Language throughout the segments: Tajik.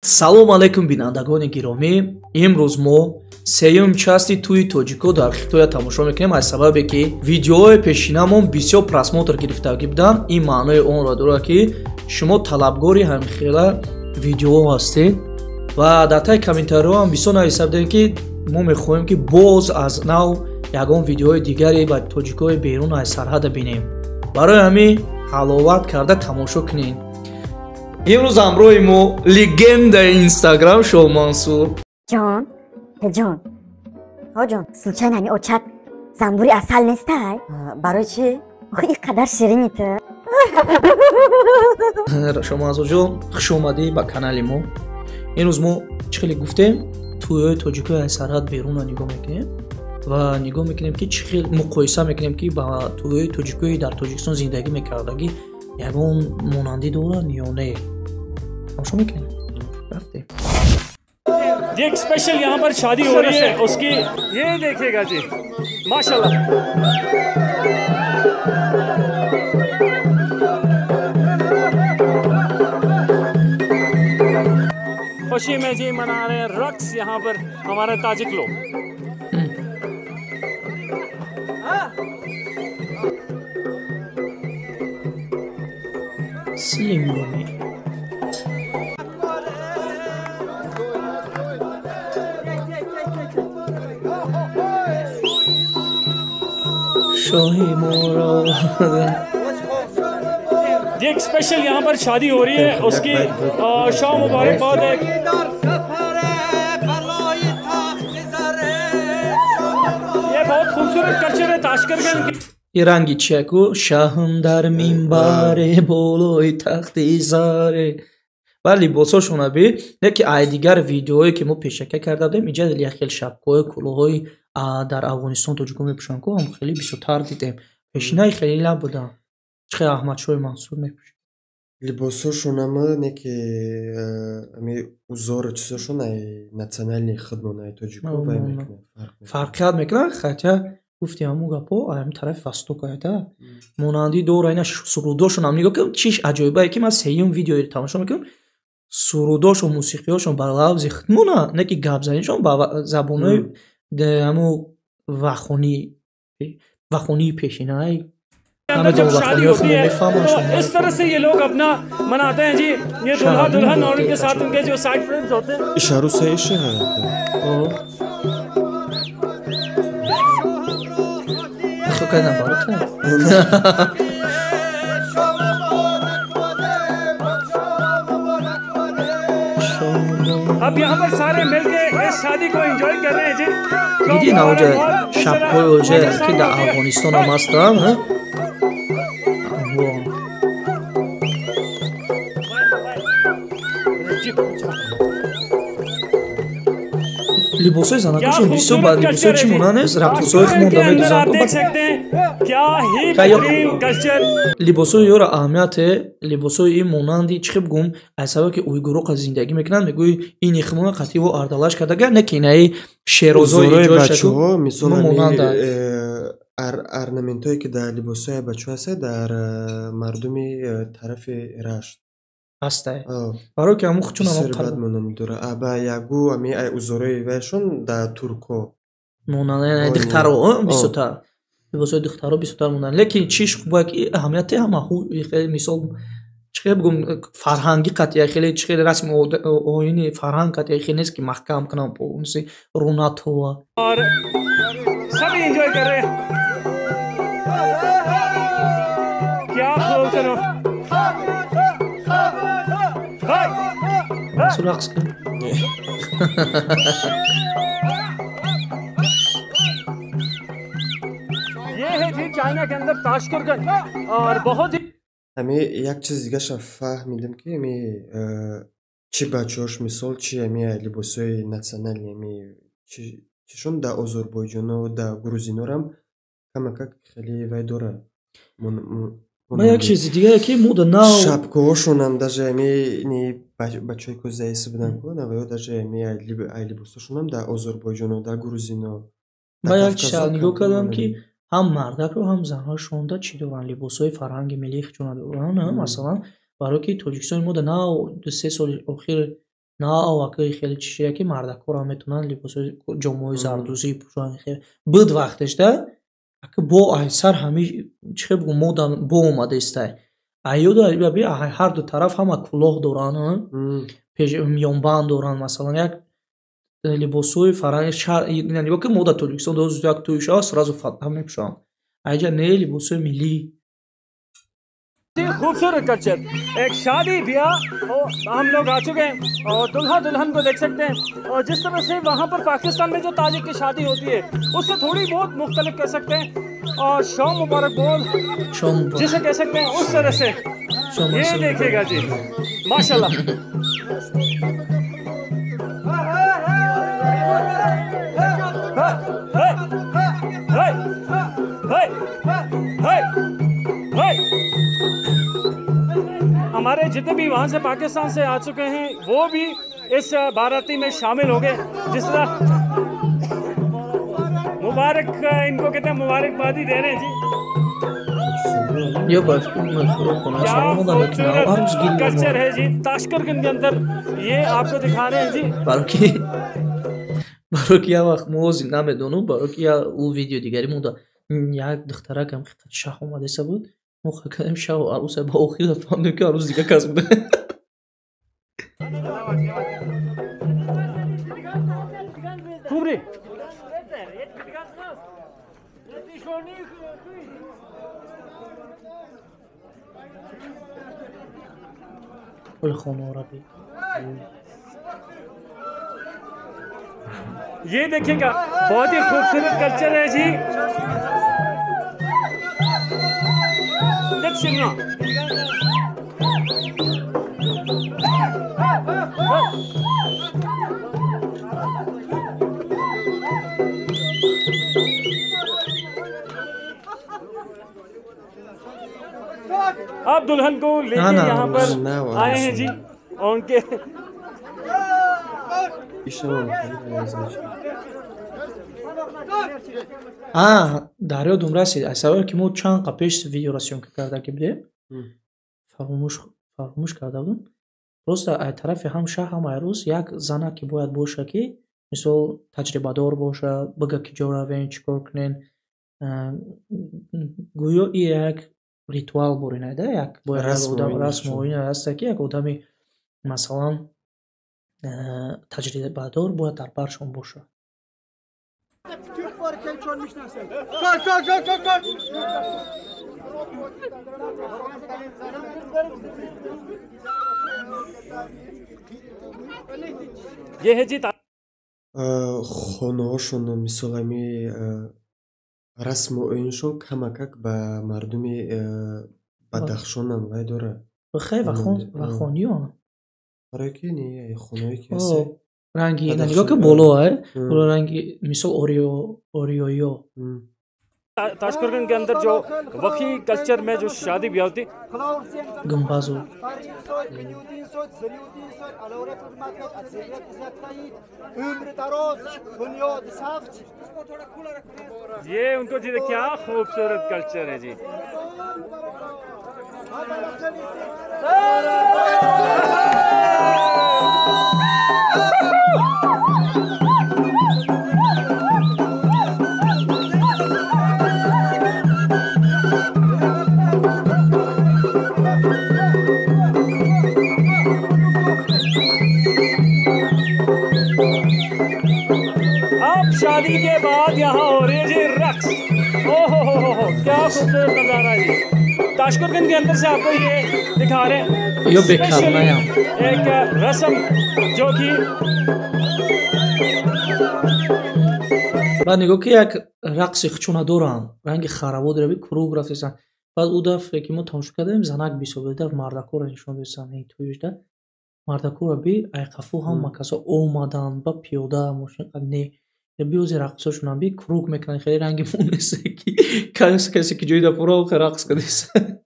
салом алайкум бинандагони гиромӣ. имрӯз мо сеюм части тӯи тоҷико дар хитоя тамошо мекунем аз сабабе ки видеоҳои пешинамон бисёр просмотр гирифтагӣ буданд. ин маънои онро дорад ки шумо талабгори ҳамихела видеоҳо ҳастед ва дар таи комментариҳоам бисёр нависад будем ки мо мехоҳем ки боз аз нав ягон видеоҳои дигаре ба тоҷикои берун аз сарҳада бинем. барои ҳамин ҳаловат карда тамошо кунед. имрӯз ҳамроҳи мо легендаи инстаграм Шоҳмансур. جان جان جان случайно ами очат занбури асал нестай? барои чӣ? ин қадар ширини ту. Шоҳмансур ҷон, хуш омадӣ ба канали мо. имрӯз мо чӣ хеле гуфтем тӯйҳои тоҷикои аз сарҳад берунро нигоҳ мекунем ва нигоҳ мекунем ки чӣ хел муқоиса мекунем ки ба тӯйҳои тоҷикои дар Тоҷикистон зиндагӣ мекардагӣ ягон монандӣ дорад ё не. тамошо мекунем. рафтем. एक स्पेशल यहाँ पर शादी हो रही है उसकी ये देखिएगा जी माशाल्लाह। खुशी में जी मना रहे हैं रक्स यहाँ पर हमारे ताजिक लोग। ये एक स्पेशल यहाँ पर शादी हो रही है उसकी शाह मुबारकबाद है। ये बहुत खूबसूरत कल्चर है ताशकंद का। ये ранги чиаку шаҳм дар минбаре болои тахти заре ва либосошона би не ки ай дигар видеое ки мо пешака карда будем инҷа яхел шапкои кӯлоҳои дар Афғонистон тоҷико мепӯшанд ку ҳам хеле бисёртар дидем. пешинаи хеле набуданд. чӣ хел Аҳмадшоҳи Мансур мепӯшад либосошон ама не ки ами узору чизошон ай национальни хидмонаи тоҷико вай мекунад фарқият мекунад. хотя гуфти ҳамун гапо ҳамин тарафи востокайда монандӣ дора ина сурудошон ҳам нигоҳ кунам чиш аҷоибае ки ман сеюм видеои тамошо мекунам. сурудошон мусиқиёшон бар лавзи хидмона не ки гапзанишон ба забонои ҳамо вахонии пешинаи जब शादी होती है तो इस तरह से ये लोग अपना मनाते हैं जी। ये दुल्हा दुल्हन और उनके साथ उनके जो साइड फ्रेंड्स होते हैं इशारों से इशे है अब यहाँ पर सारे मिलके इस शादी को एंजॉय कर रहे हैं जी। دیدی نه اوجه شب‌های اوجه که در افغانستان هم هستن لباسای زنکاشون بسیار بعد لباسای چی مونن است رقصای خمون دامه دوزن देख सकते हैं क्या ही बेहतरीन कल्चर لباسای یورا اهمیت لباسای این مونندی چی بگم از سبب که اویگورو قز زندگی میکنن میگوی این خمون قطعی و اردلاش کرده گر نکینه شیروزای ایجاد شده مثلا ارنامنتایی که در لباسای بچه هست در مردمی طرف رشت هسته برای که همون خودشون هم قلب مونانی دوره ابا یگو امی ای اوزورای ویشون در ترکو مونانی دخترها بیشتر لباسای دخترها بیشتر مونن لیکن چیش خوبه که اهمیت هم خیلی مثال چه بگم فرهنگی قطعی خیلی چه رسم آیینی فرهنگ قطعی خیلی نیست که محکم کنم با اون سی رونات هوا और सभी एंजॉय कर रहे हैं क्या खूबसूरत रक्स कर ये है जी चाइना के अंदर ताशकंद और बहुत ही امی یک چیز دیگه شم فهمیدم که امی چی بچه‌هاش مثال چی امی لباسای ناسیونالی امی چیشون در آذربایجان و در گروزینا هم کمک خیلی وای داره. ما یک چیز دیگه که مودا ناو شبکه‌هاشون هم даже امی نی بچه‌ای که زایس بودن کنه و یا даже امی لباساشون هم در آذربایجان و در گروزینا ما یک چیز نگاه کردم که هم мардакро ҳам занҳо шонда чӣ доранд либосҳои фарҳанги миллии худшона доранд. масалан барои ки тоҷикистони мо дар нав 2-3 соли охир на авакаи хеле чишия ки мардакора метавонанд либосои ҷомаҳои зардӯзии пӯшони хеле буд вақтеш да ака бо айсар ҳами чӣ хел бигӯм модан бо омадестай аёда баби ҳар ду тараф ҳама кӯлоҳ доранд миёнбанд доранд масалан як либосои фаранги шаҳр нигоҳ ки мода Тоҷикистон як тӯи шава сразу фатҳа мепӯшанд аҷа не либосои миллӣ खूबसूरत कल्चर एक शादी ब्याह हम लोग आ चुके हैं और दुल्हा दुल्हन को देख सकते हैं और जिस तरह से वहाँ पर पाकिस्तान में जो ताजिक की शादी होती है उससे थोड़ी बहुत मुख्तलिफ कह सकते हैं और शौम मुबारक बोल जिसे कह सकते हैं उस तरह से ये देखिएगा जी माशाल्लाह हमारे जितने भी वहाँ से पाकिस्तान से आ चुके हैं वो भी इस बाराती में शामिल हो गए जिस तरह मुबारक इनको कहते हैं मुबारकबादी दे रहे हैं जी कल्चर है जी ताशकंद के अंदर ये आपको दिखा रहे हैं जी бароки як вақт мо зинда медонум бароки ӯ видео дигари монда як духтаракам шаҳ омадеса буд мо хакадем шав арӯса ба охир фаҳмидем ки арӯз дига кас буда ये देखिएगा बहुत ही खूबसूरत कल्चर है जी सुनना आप दुल्हन को लेके यहाँ पर आए हैं जी और उनके дарё думрасид асабабе ки мо чанд қа пеш видеора съёмка кардаки будем фаромӯш карда будем просто ай тарафи ҳам шаҳр ҳам айрӯз як зана ки бояд боша ки мисол таҷрибадор боша бига ки ҷо равем чӣ кор кунем гӯё и як ритуал боринада як расмоина ҳаста ки як одами масалан таҷрибадор бояд дар баршон бошад ये है जी хонаҳошон мисол ами расму оиншон камакак ба мардуми бадахшонам вай дора хай вахониё бароки не хонаҳое ки аст ранги нигоҳ ки боло ранги мисол ориёё ताशकंद के अंदर जो वक्फी कल्चर में जो शादी ब्याह होती गंबाजो ये उनको जी क्या खूबसूरत कल्चर है जी शादी के बाद यहाँ हो रही है जी रक्स ओहो हो क्या खूबसूरत नजारा है जी ताशकंद के अंदर से आपको ये दिखा रहे हैं एक रस्म जो कि بعد نگاه که یک رقص خچونه دارن رنگ خرابات داره کروب رفتن بعد او دفعه که ما تماشا کردیم زنک بیسابه در مردکو را نشون دادن این تویش ده مردکو را بی ایقفو هم مکسا اومدن با پیاده ماشین قدنی یا بیوزی رقصاشون هم بی کروک میکنن خیلی رنگ مونسه که کسی که جوی دفعه را رقص کردیسه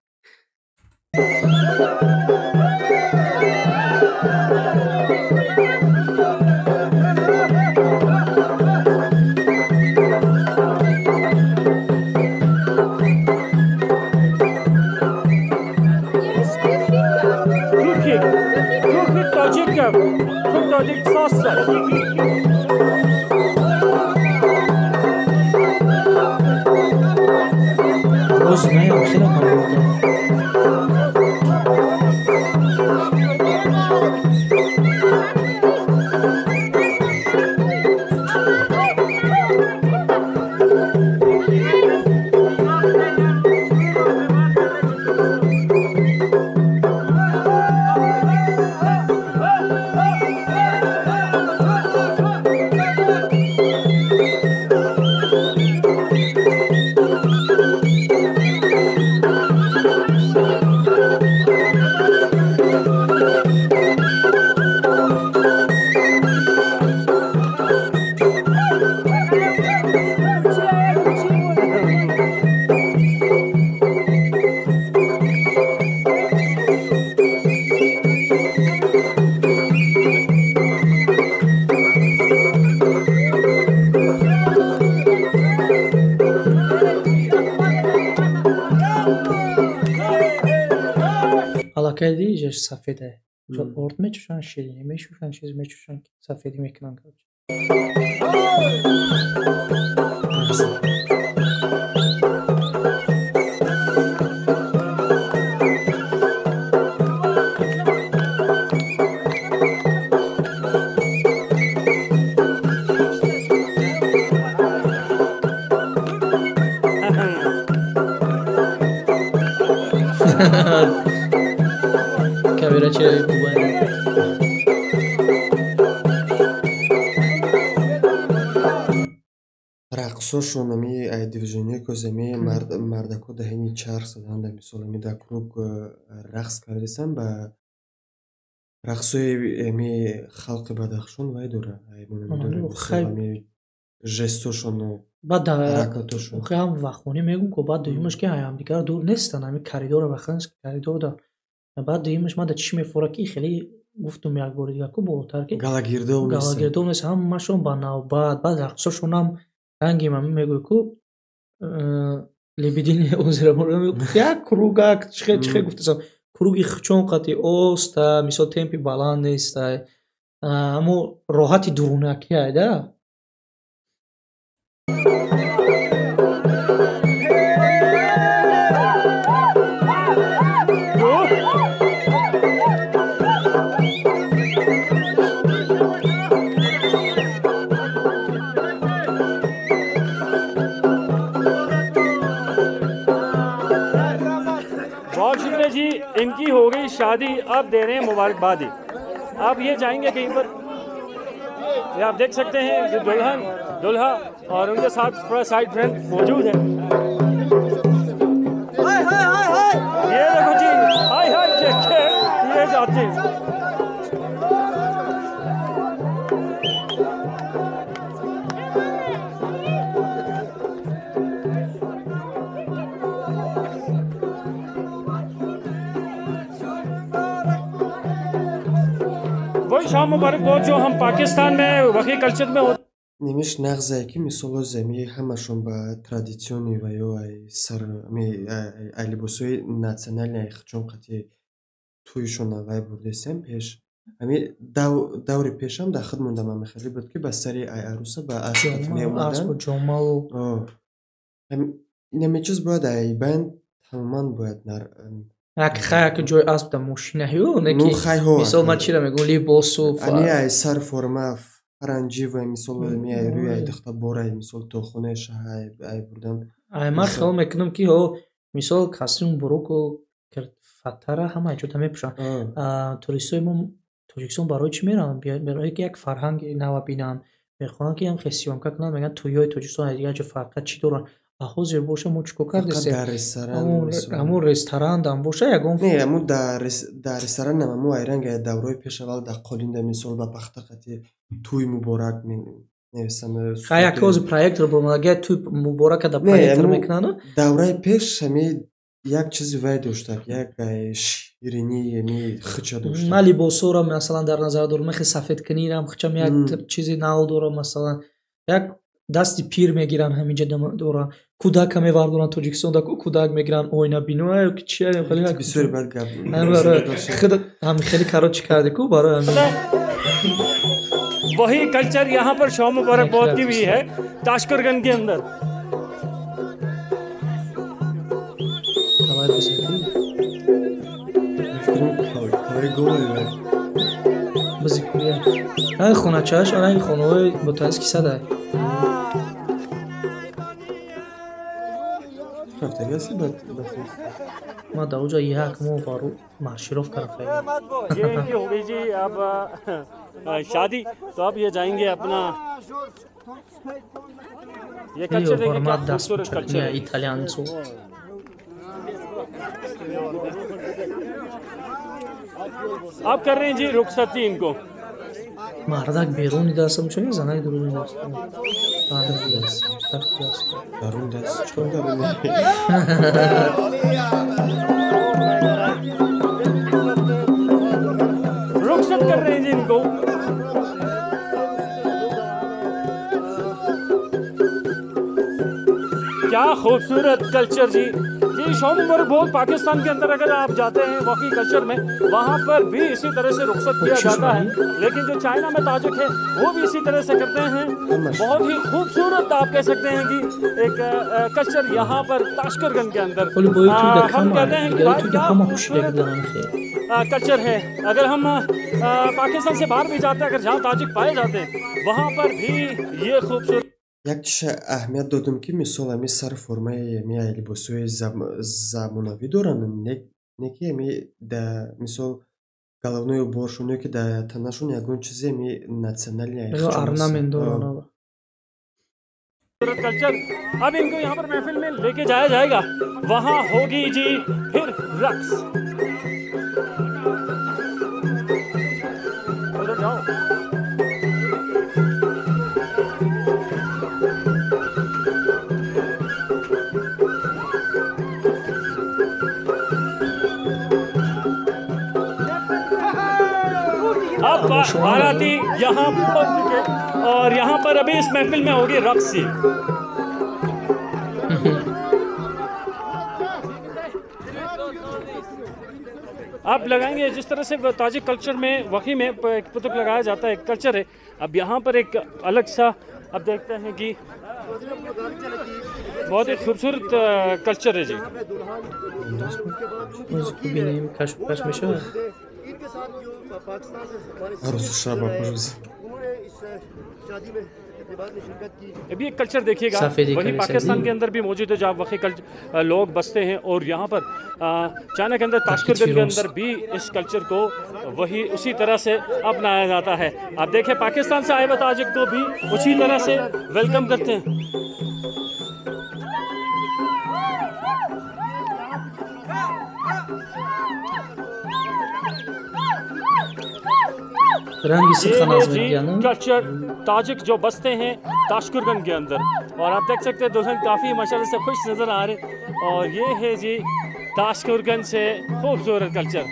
garlic sauce sir. روز نه خیلی ممنون. حالا که سفیده ارد میچوشن شیرینی میشوشن چیز میچوشن که سفیدی میکنن کبیره چه بوبنه рақсошон ами движение козами мардако даҳини чарх задан да мисол ами да круг рақс кардесам ба рақсои ами халқи бадахшон вай дора ами жестошон баъд ҳам вахони мегум ко баъд дуюмаш ки ҳамдигар дур нестан ами коридора ваханс коридорда баъд дуюмаш ман да чӣ мефора ки хеле гуфтум як бори дигар ку болотар ки галагирдов нест ҳамашон ба навбат баъд рақсошонам ранги мами мегӯй ку лебедини озирамора як кругак чихе гуфтасам круги чон қати оста мисол темпи баланд неста аммо роҳати дурунакиайда जी इनकी हो गई शादी अब दे रहे हैं मुबारकबादी आप ये जाएंगे कहीं पर ये आप देख सकते हैं कि दुल्हन दुल्हा और उनके साथ पूरा साइड फ्रेंड मौजूद है ये देखो जी हाय हाय देखिए ये जाते हैं वही शाम मुबारक बहुत जो हम पाकिस्तान में वही कल्चर में होते нимиш нағзае ки мисоло зами ҳамашон ба традитсиони ва ё ай либосои национални ай хичон қати тӯйшона вай бурдесем пеш ами даври пешам да худ мондам ами хеле буд ки ба сари ай аруса ба асб меомадан инаме чиз бояд ай банд тамоман бояд як ҷои асб да мошина ё неки мисол ман чира мегӯм либосу ани ай сар форма фаранҷи ва мисол ами ай рӯи ай духта борай мисол то хонаша ай бурдан ай ман хел мекунам ки ҳо мисол костюм буруку фатара ҳамаи ҷода мепӯшанд туристои мо тоҷикистон барои чӣ мераванд барое ки як фарҳанги нава бинанд мехоҳанд ки ям хесиёмка кунанд мегӯянд тӯйҳои тоҷикистон аз дигар ҷо фарқат чӣ доранд ҳозир боша мо чӣ кор кардесем ҳамун ресторандам боша ягон не аму дар ресторанам аму ай ранги даврои пешавал да қолинда мисол ба пахта қати тӯй муборак менависам як ҳозир проектор бомалагия тӯй муборака да проектор мекунанд давраи пеш ами як чизи вай дошта як ширини ами хича дошта ман либосоро масалан дар назар дорам мехе сафедкунирам хичам як чизи нав дорам масалан як дасти пир мегиранд ҳаминҷа доранд кӯдака мевардоранд тоҷикистон да кӯдак мегиранд ойнабино ки чи бисёри бад гап ҳами хеле карочи карди ку барои वही कल्चर यहाँ पर शौ मुबारक बहुत की भी है ताशकरगन के अंदर। خونچه‌اش آره این خانه‌های با تاریخ کی سده ما در اونجا یک مو بارو मार्शिरोफ कर ये इनकी हो गई जी। अब शादी तो अब ये जाएंगे अपना ये कल्चर देखें क्या खूबसूरत कल्चर है। इटालियंसो अब कर रहे हैं जी रुखसती इनको। مردک بیرونی دستم چون زنک درونی دستم درون دست چون درون रुखसत कर रहे हैं जी इनको। क्या खूबसूरत कल्चर जी। ये शौक मुबारक बहुत पाकिस्तान के अंदर अगर आप जाते हैं वाकई कल्चर में वहाँ पर भी इसी तरह से रुखसत किया जाता है, लेकिन जो चाइना में ताजिक है वो भी इसी तरह से करते हैं। बहुत ही खूबसूरत आप कह सकते हैं कि एक कल्चर यहाँ पर ताशकरगन के अंदर हम कहते हैं कि क्या खूबसूरत कल्चर है। अगर हम पाकिस्तान से बाहर भी जाते हैं, अगर जहाँ ताजिक पाए जाते हैं वहाँ पर भी ये खूबसूरत як чиша аҳамият додам ки мисол ами сар формаи ами либосҳои замонавӣ доранд, не ки ами да мисол галавнои уборшоно ки да танашон ягон чизе ами национали कल्चर। अब इनको यहाँ पर महफिल में लेके जाया जाएगा, वहाँ होगी जी फिर रक्स। जाओ अब बाराती यहाँ पहुंच चुके और यहाँ पर अभी इस महफिल में होगी रक्स ही। अब लगाएंगे जिस तरह से ताजिक कल्चर में वही में एक पुतुक लगाया जाता है, एक कल्चर है। अब यहाँ पर एक अलग सा अब देखते हैं कि बहुत ही खूबसूरत कल्चर है जी। अभी एक कल्चर देखिएगा वही पाकिस्तान के अंदर भी मौजूद है, जहाँ वही लोग बसते हैं और यहाँ पर चाइना के अंदर ताशकरगन के अंदर भी इस कल्चर को वही उसी तरह से अपनाया जाता है। आप देखें पाकिस्तान से आए हुए ताजिक को भी उसी तरह से वेलकम करते हैं। कल्चर ताजिक जो बसते हैं ताशकरगन के अंदर, और आप देख सकते हैं दुल्हन काफ़ी माशाल्लाह से खुश नज़र आ रहे, और ये है जी ताशकरगन से खूबसूरत कल्चर।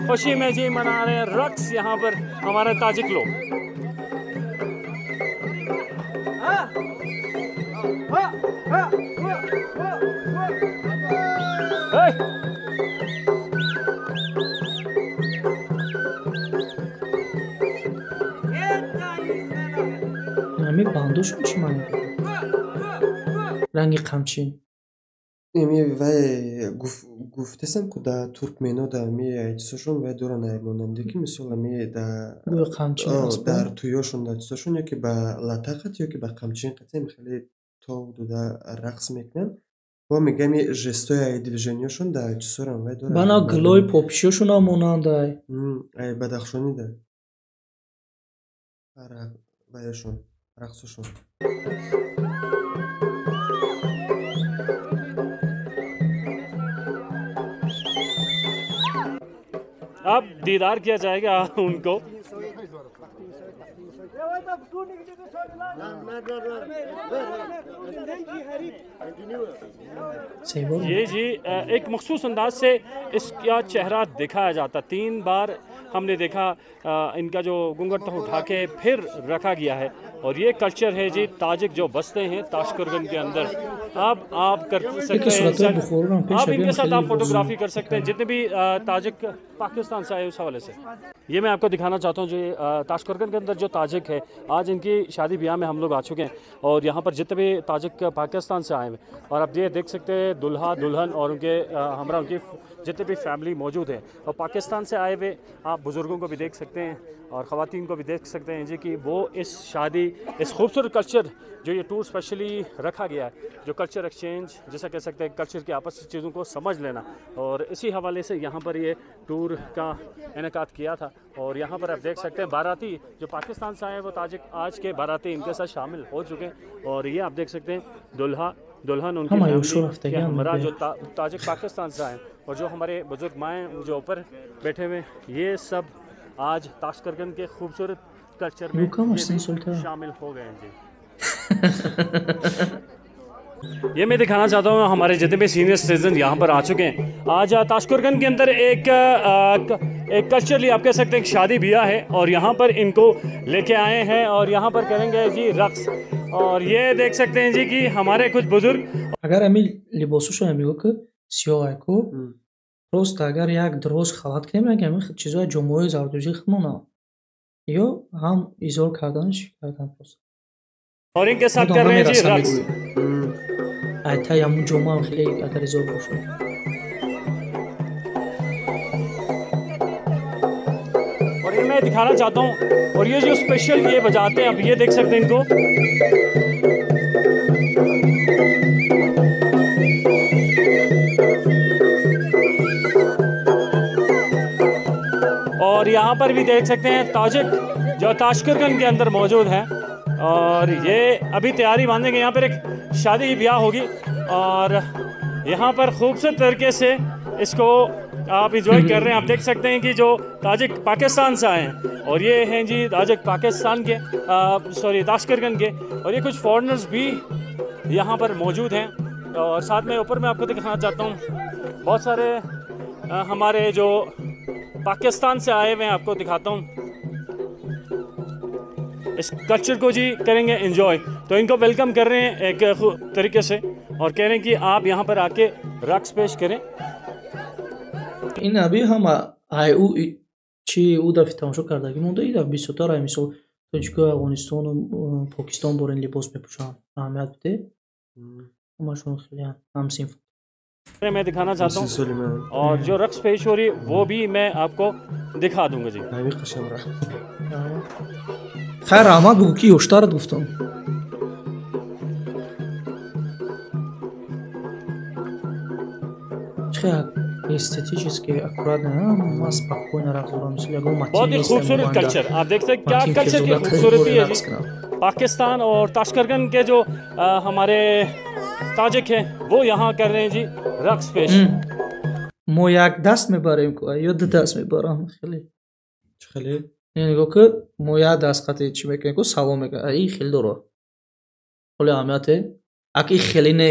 खुशी में जी मना रहे हैं रक्स यहाँ पर हमारे ताजिक लोग। باندوشون چی معنی داره؟ رنگ قمچین امی وای گفتم که در ترکمنا در می چیزشون وای دارن ایماننده که مثلا می در گوی قمچین در تویاشون در چیزشون یا که با لطاقت یا که با قمچین قطعی خیلی تو در رقص میکنن و میگم جستای دیوژنیشون در چیزشون وای دارن. بنا گلوی پاپیشوشون هم ماننده ای بدخشانی ده. وایشون رقصشون. अब दीदार किया जाएगा उनको। ये जी एक मखसूस अंदाज से इसका चेहरा दिखाया जाता। 3 बार हमने देखा इनका जो घूंघट उठा के फिर रखा गया है, और ये कल्चर है जी ताजिक जो बसते हैं ताशकरगन के अंदर। आप कर सकते हैं, आप इनके साथ आप फोटोग्राफी कर सकते हैं, जितने भी ताजिक पाकिस्तान से आए उस हवाले से। ये मैं आपको दिखाना चाहता हूँ जो ताशकरगन के अंदर जो ताजिक है, आज इनकी शादी ब्याह में हम लोग आ चुके हैं और यहाँ पर जितने भी ताजिक पाकिस्तान से आए हैं और आप ये देख सकते हैं दुल्हा दुल्हन और उनके हमरा उनकी जितने भी फैमिली मौजूद है। और पाकिस्तान से आए हुए आप बुज़ुर्गों को भी देख सकते हैं और ख़वातीन को भी देख सकते हैं जी कि वो इस शादी, इस खूबसूरत कल्चर जो ये टूर स्पेशली रखा गया है, जो कल्चर एक्सचेंज जैसा कह सकते हैं, कल्चर की आपस की चीज़ों को समझ लेना, और इसी हवाले से यहाँ पर ये टूर का इनेकाद किया था। और यहाँ पर आप देख सकते हैं बाराती जो पाकिस्तान से आए हैं वो ताजिक आज के बाराती इनके साथ शामिल हो चुके हैं। और ये आप देख सकते हैं दुल्हा दुल्हन उनके हमारा जो ताजिक पाकिस्तान से आए और जो हमारे बुजुर्ग माएँ जो ऊपर बैठे हुए, ये सब आज ताशकरगन के खूबसूरत कल्चर में शामिल हो गए हैं जी। ये मैं दिखाना चाहता हूँ हमारे जितने भी सीनियर सिटीजन यहाँ पर आ चुके हैं। आज ताशकरगन के अंदर एक कल्चरली आप कह सकते हैं एक शादी ब्याह है और यहाँ पर इनको लेके आए हैं और यहाँ पर करेंगे जी रक्स। और ये देख सकते हैं जी कि हमारे कुछ बुजुर्ग अगर हमें लिबासोशो हमें को सियाह को просто अगर एक दरोज халат کنیم نگم چیزای جمعه زردوجی خمونا یا هم ایزور کردنش کردن просто और इनके साथ कर रहे हैं जी रक्स। айта ямун جمعه هم خیلی اگر ایزور باشه और ये मैं दिखाना चाहता हूँ और ये जो स्पेशल ये बजाते हैं अब ये देख सकते हैं इनको। और यहाँ पर भी देख सकते हैं ताजिक जो ताशकरगन के अंदर मौजूद है और ये अभी तैयारी बांधेंगे। यहाँ पर एक शादी ब्याह होगी और यहाँ पर खूबसूरत तरीके से इसको आप इंजॉय कर रहे हैं। आप देख सकते हैं कि जो ताजिक पाकिस्तान से आए हैं और ये हैं जी ताजिक पाकिस्तान के सॉरी ताशकरगन के, और ये कुछ फॉरेनर्स भी यहाँ पर मौजूद हैं। और साथ में ऊपर मैं आपको दिखाना चाहता हूँ बहुत सारे हमारे जो पाकिस्तान से आए हुए हैं, आपको दिखाता हूँ इस कल्चर को जी करेंगे एंजॉय। तो इनको वेलकम कर रहे हैं एक तरीके से और कह रहे हैं कि आप यहाँ पर आके रक्स पेश करें। ин аби ҳама аю чи ӯ дафи тамошо кардагӣ монда ин даф бисётар ай мисол тоҷикои афғонистону покистон борин либос мепӯшанд аҳамият биде ҳамашон хеле ҳамсинф। मैं दिखाना चाहता हूँ और जो रक्स पेश हो रही है वो भी मैं आपको दिखा दूंगा जी। खैर Аҳмад бугӯ ки ёштарат гуфтам эстетически аккуратно спокойно रख बहुत ही खूबसूरत कल्चर। आप देख सकते हैं क्या कल्चर की खूबसूरती है जी। पाकिस्तान और ताशकरगन के जो हमारे ताजिक हैं वो यहाँ कर रहे हैं जी रक्स पेश। мо як даст мебарем ё ду даст мебарам хеле нигоҳ ки мо як даст қати чӣ мекунем ку салом мекунем ай хеле доро холе аҳамияте аки хеле не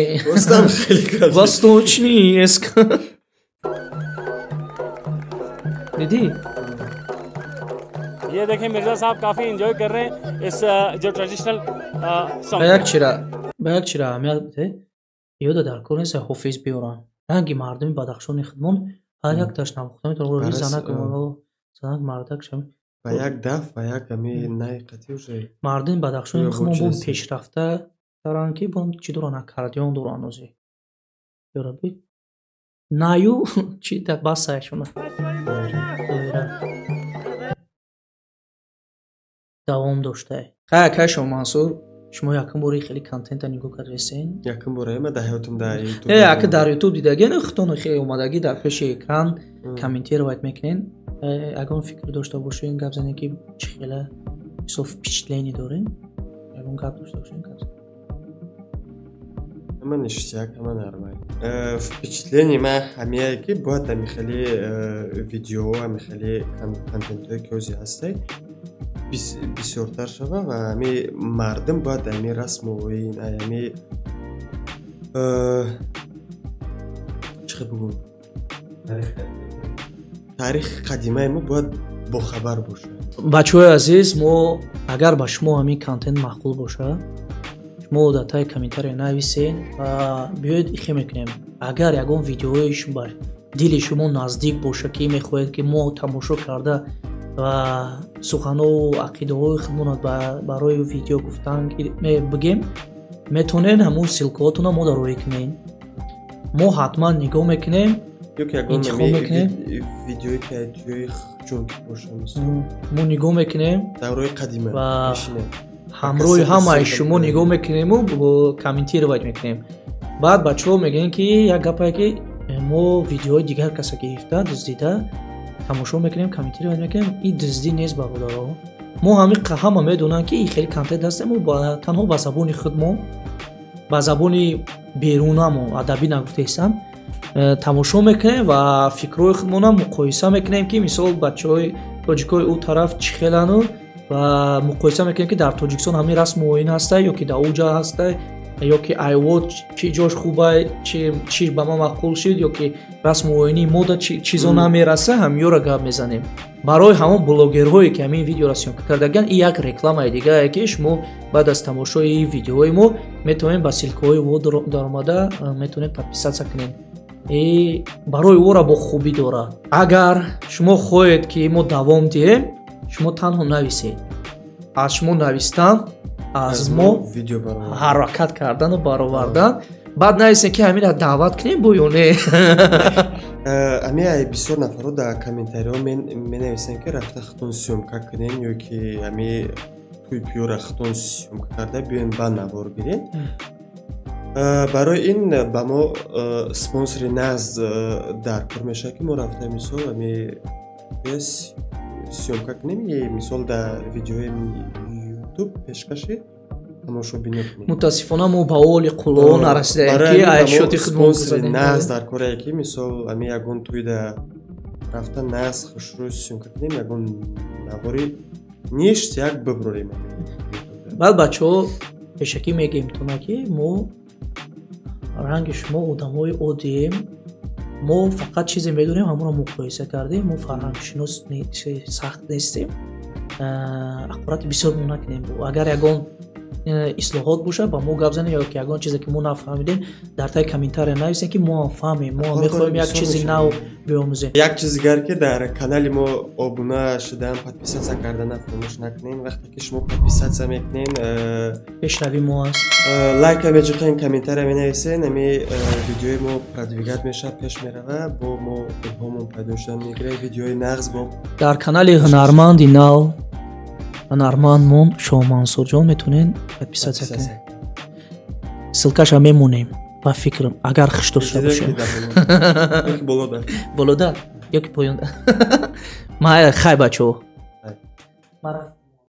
восточни эск दीदी ये देखें मिर्जा साहब काफी एंजॉय कर रहे हैं इस जो ट्रेडिशनल باید چرا اهمیت بده یاد در کنه سه حافظ بیارن رنگی مردمی بدخشان خدمون هر یک داشت نمختمی تو روی زنک مردک شم با یک دف و یک کمی نای قطعی وشه مردم بدخشان خدمون بون پیشرفته دارن که بون چی دارن اکردیان دارن اوزی یارا بید نایو چی در بس سایشونه دوام داشته خیلی کشم منصور شما якум бори хеле контента нигоҳ кардесен? Якум бора ма дар ҳаётум дар YouTube. Яка дар YouTube дидаген хутон хеле омадагӣ дар пеши экран комментировать мекунен. Агон фикр дошта бошен гап занен ки чӣ хеле ҳисоб впечатление дорем. Агон гап дошта бошен гап. Ман ништяк, ман нормаль. Впечатление ма ҳамияе ки бояд ами хеле видео, ами хеле контентҳое ки ҳозир ҳастаи бисёртар шава ва ами мардум бояд ами расму ин ами чӣ бугум таърихи қадимаи мо бояд бохабар бошад. бачаҳои азиз, мо агар ба шумо ҳамин контент маъқул боша шумо дар таи комментария нависед ва биёед ихе мекунем. Агар ягон видеои ба дили шумо наздик боша ки мехоҳед ки мо тамошо карда ва суханову ақидаҳои худмонро барои видео гуфтан бигем, метонед ҳамун силкаҳотонро мо дароӣ кунем. Мо ҳатман нигоҳ мекунем, интихоб мекунем. Видеои ки туи ҷунки боша мисол. Мо нигоҳ мекунем. Даврои қадима. Ва ҳамроҳи ҳамаи шумо нигоҳ мекунему комментировать мекунем. Баъд бачаҳо мегӯянд ки як гапе ки мо видеои дигар каса гирифта дуздида тамошо мекунем, комментировать мекунем. Ин дуздӣ нест бародаро. Мо ҳама медонанд ки ин хеле контент ҳастем. Мо танҳо ба забони худ мо ба забони берунамо адабӣ нагуфтаистам тамошо мекунем ва фикрҳои худмонро муқоиса мекунем ки мисол бачаҳои тоҷикои ӯ тараф чӣ хелану ва муқоиса мекунем ки дар Тоҷикистон ҳамин расму оин ҳастай ё ки дар ӯ ҷо ҳастай ё ки айвод чӣ ҷош хубай чӣ ба ма маъқул шуд ё ки расму оини мода чизо намераса ҳамёра гап мезанем. Барои ҳамон блогерҳое ки ҳамин видеоро сёмка кардаган ин як рекламаи дигае ки шумо баъд аз тамошои видеои мо метавонед ба силкаҳои во даромада метавонед подписатсия кунед. Барои ора бо хубӣ дорад. Агар шумо хоҳед ки мо давом диҳем, шумо танҳо нависед. Аз шумо навистан аз мо ҳаракат кардану баровардан баъд нависем ки ҳаминро даъват кунем бо ё не. Ами бисёр нафаро дар комментариҳо менависанд ки рафта хитон сёмка кунем ё ки ами туи пиёра хитон сёмка карда биёем ба навор гирем. Барои ин ба мо спонсори назд дар кор мешавад ки мо рафта мисол ами сёмка кунем мисол дар видеои YouTube пешкаши тамошобинӣ кунем. Мутаассифона мо ба оли қуллоо нарасидаем ки айшоти худмон спонсори назд дар корае ки мисол ами ягон туида рафта назд хушрӯй сёмка кунем ягон навори ништ як биброрем. Баъд бачаҳо пешакӣ мегӯем тона ки мо ранги шумо одамои оддием, мо фақат чизе медонем ҳамонро муқоиса кардем, мо фарҳангшинос сахт нестем. Ақбороти бисёр мо накунем. Агар ягон ислоҳот боша ба мо гап занем ё ки ягон чизе ки мо нафаҳмидем дар таи комментария нависем ки мо ҳам фаҳмем, мо мехоҳем як чизи нав биомӯзем. Як чиз дигар ки дар канали мо обуна шудан подписатсия кардан фаромӯш накунен. Вақте ки шумо подписатсия мекунен пешравии мо аст. Лайка меҷиқен, комментария менависен, ами видеои мо продвигат мешавад, пеш мерава, бо мо илҳомон пайдо шудан мегирад. Видеои нағз бо дар канали ҳунарманди нав ҳунармандмон Шоҳ Мансурҷон метонен подписатсия кунед. Ссилкаша мемонем ба фикрам агар хуш дошта бошем. Болода ёки поёнда. Хай бачаҳо.